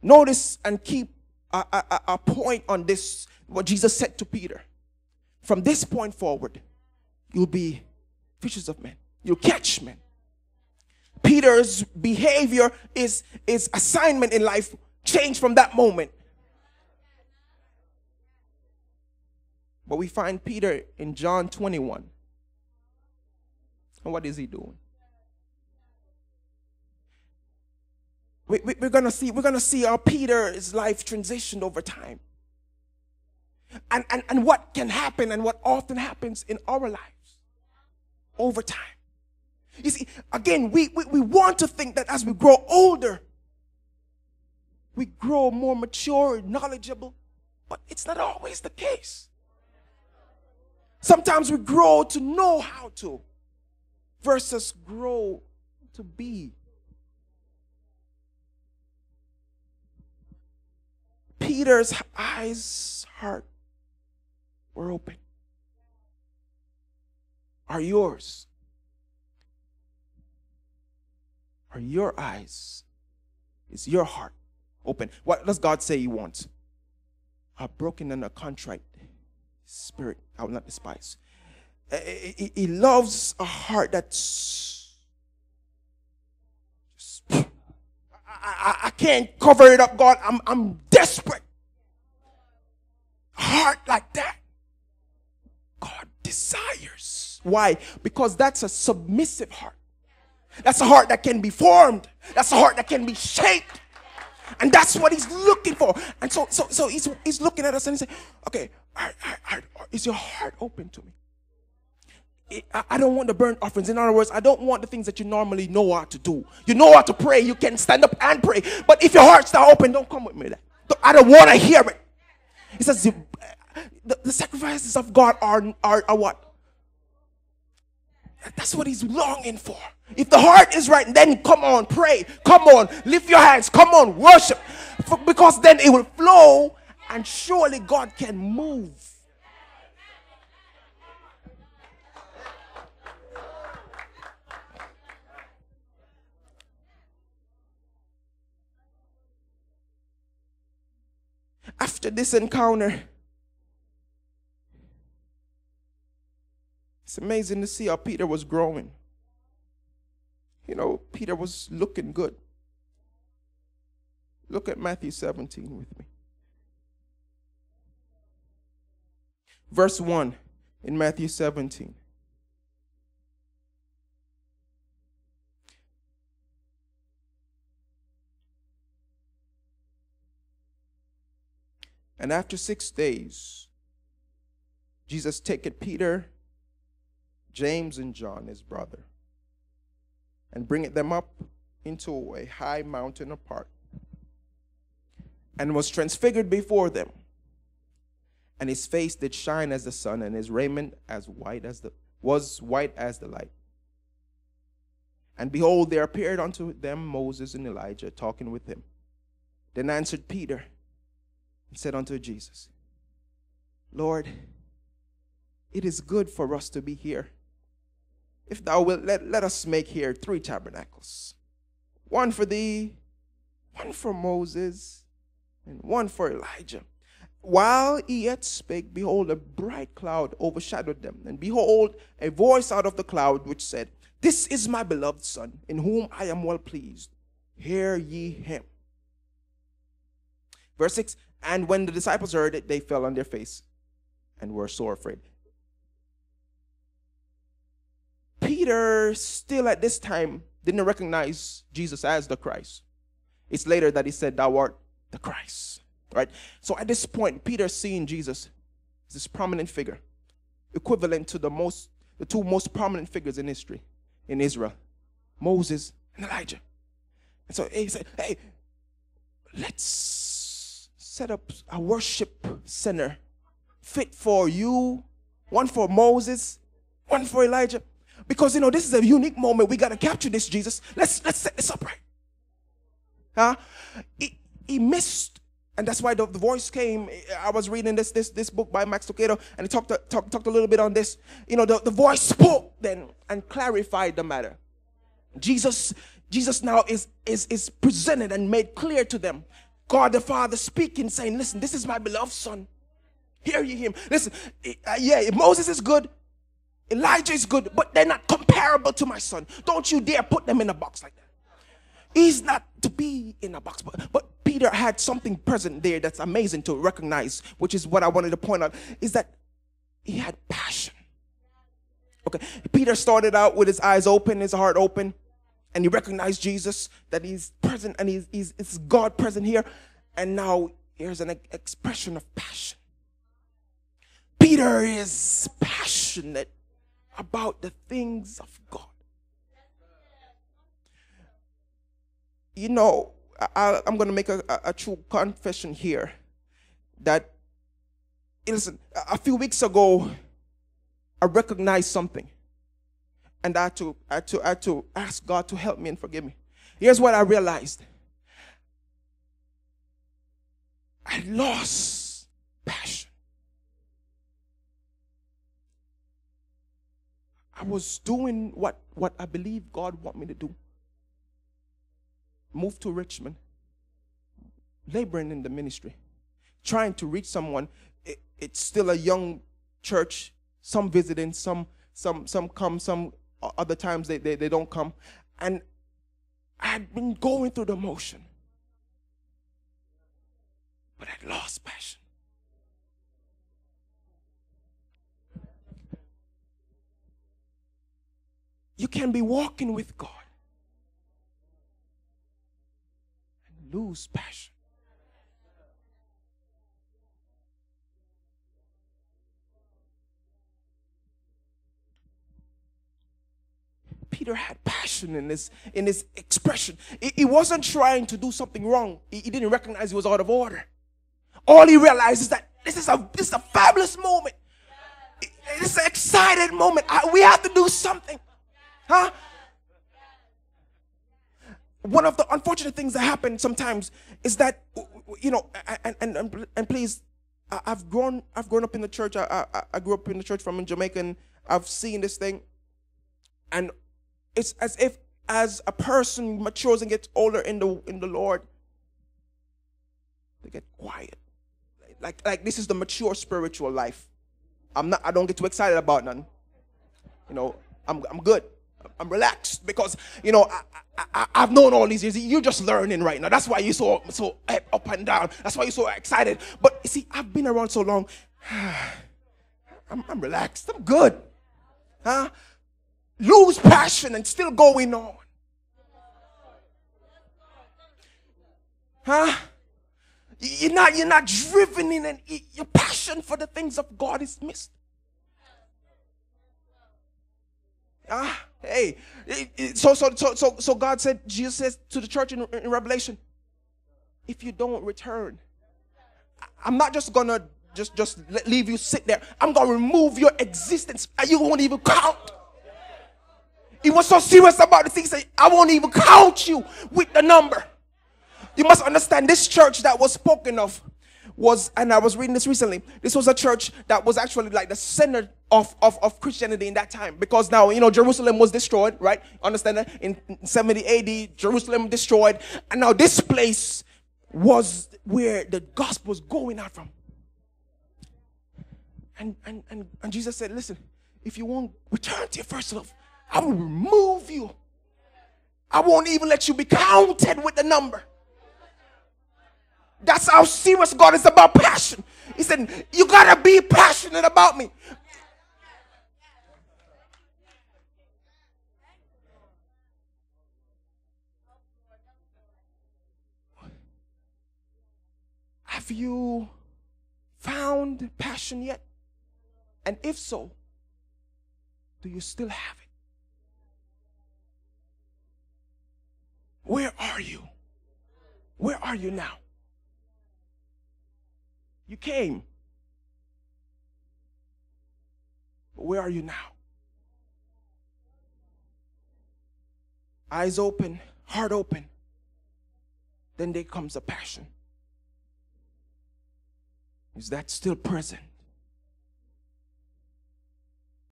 Notice and keep a point on this, what Jesus said to Peter. From this point forward, you'll be fishers of men. You'll catch men. Peter's behavior, is assignment in life changed from that moment. But we find Peter in John 21. And what is he doing? We're gonna see how Peter's life transitioned over time. And what can happen and what often happens in our lives over time. You see, again, we want to think that as we grow older, we grow more mature, knowledgeable, but it's not always the case. Sometimes we grow to know how to versus grow to be. Peter's eyes, heart were open. Are yours? Are your eyes? Is your heart open? What does God say He wants? A broken and a contrite spirit I will not despise. He loves a heart that's just, I can't cover it up, God. I'm desperate. A heart like that, God desires. Why? Because that's a submissive heart. That's a heart that can be formed. That's a heart that can be shaped. And that's what He's looking for. And so he's looking at us and He's saying, okay, is your heart open to me? I don't want the burnt offerings. In other words, I don't want the things that you normally know how to do. You know how to pray. You can stand up and pray. But if your heart's not open, don't come with me there. I don't want to hear it. He says the sacrifices of God are what? That's what He's longing for. If the heart is right, then come on, pray. Come on, lift your hands. Come on, worship. Because then it will flow and surely God can move. After this encounter, it's amazing to see how Peter was growing. You know, Peter was looking good. Look at Matthew 17 with me. Verse 1 in Matthew 17. And after 6 days, Jesus taketh Peter, James, and John, his brother, and bringeth them up into a high mountain apart, and was transfigured before them. And his face did shine as the sun, and his raiment was white as the light. And behold, there appeared unto them Moses and Elijah talking with him. Then answered Peter and said unto Jesus, Lord, it is good for us to be here. If thou wilt, let us make here 3 tabernacles. One for thee, one for Moses, and one for Elijah. While he yet spake, behold, a bright cloud overshadowed them. And behold, a voice out of the cloud which said, This is my beloved Son, in whom I am well pleased. Hear ye him. Verse 6, and when the disciples heard it, they fell on their face and were sore afraid. Peter still at this time didn't recognize Jesus as the Christ. It's later that he said, Thou art the Christ. Right? So at this point, Peter seeing Jesus as this prominent figure, equivalent to the 2 most prominent figures in history in Israel, Moses and Elijah. And so he said, hey, let's set up a worship center fit for you, one for Moses, one for Elijah. Because, this is a unique moment. We got to capture this, Jesus. Let's set this up right. He missed, and that's why the voice came. I was reading this book by Max Lucado, and he talked a little bit on this. The voice spoke then and clarified the matter. Jesus now is presented and made clear to them. God the Father speaking, saying, listen, this is my beloved son. Hear ye him. Listen, yeah, Moses is good. Elijah is good, but they're not comparable to my son. Don't you dare put them in a box like that. He's not to be in a box. But Peter had something present there that's amazing to recognize, which is what I wanted to point out, is that he had passion. Okay, Peter started out with his eyes open, his heart open, and he recognized Jesus, that he's present, and it's God present here. And now here's an expression of passion. Peter is passionate about the things of God. You know, I'm going to make a true confession here. That, listen, a few weeks ago, I recognized something. And I had to ask God to help me and forgive me. Here's what I realized. I lost passion. I was doing what I believe God want me to do. Moved to Richmond, laboring in the ministry, trying to reach someone. It's still a young church. Some visiting, some come, some other times they don't come. And I had been going through the motion, but I'd lost passion. You can be walking with God and lose passion. Peter had passion in his expression. He wasn't trying to do something wrong. He didn't recognize he was out of order. All he realized is that this is a fabulous moment. It's an excited moment. We have to do something. Huh? One of the unfortunate things that happen sometimes is that, you know, and please, I've grown up in the church. I grew up in the church from Jamaica, and I've seen this thing. And it's as if as a person matures and gets older in the Lord, they get quiet. Like this is the mature spiritual life. I don't get too excited about none. You know, I'm good. I'm relaxed because, you know, I've known all these years. You're just learning right now. That's why you're so up and down. That's why you're so excited. But you see, I've been around so long. I'm relaxed. I'm good. Huh? Lose passion and still going on. Huh? You're not driven in, and your passion for the things of God is missed. Hey, so God said, Jesus says to the church in Revelation, if you don't return, I'm not just gonna just leave you sit there. I'm gonna remove your existence. You won't even count. He was so serious about this. He said, I won't even count you with the number. You must understand, this church that was spoken of was, and I was reading this recently, this was a church that was actually like the center of Christianity in that time. Because now, you know, Jerusalem was destroyed, right? Understand that? In 70 AD, Jerusalem destroyed. And now this place was where the gospel was going out from. And Jesus said, listen, if you won't return to your first love, I will remove you. I won't even let you be counted with the number. That's how serious God is about passion. He said, you gotta be passionate about me. Have you found passion yet? And if so, do you still have it? Where are you? Where are you now? You came. But where are you now? Eyes open, heart open. Then there comes a passion. Is that still present?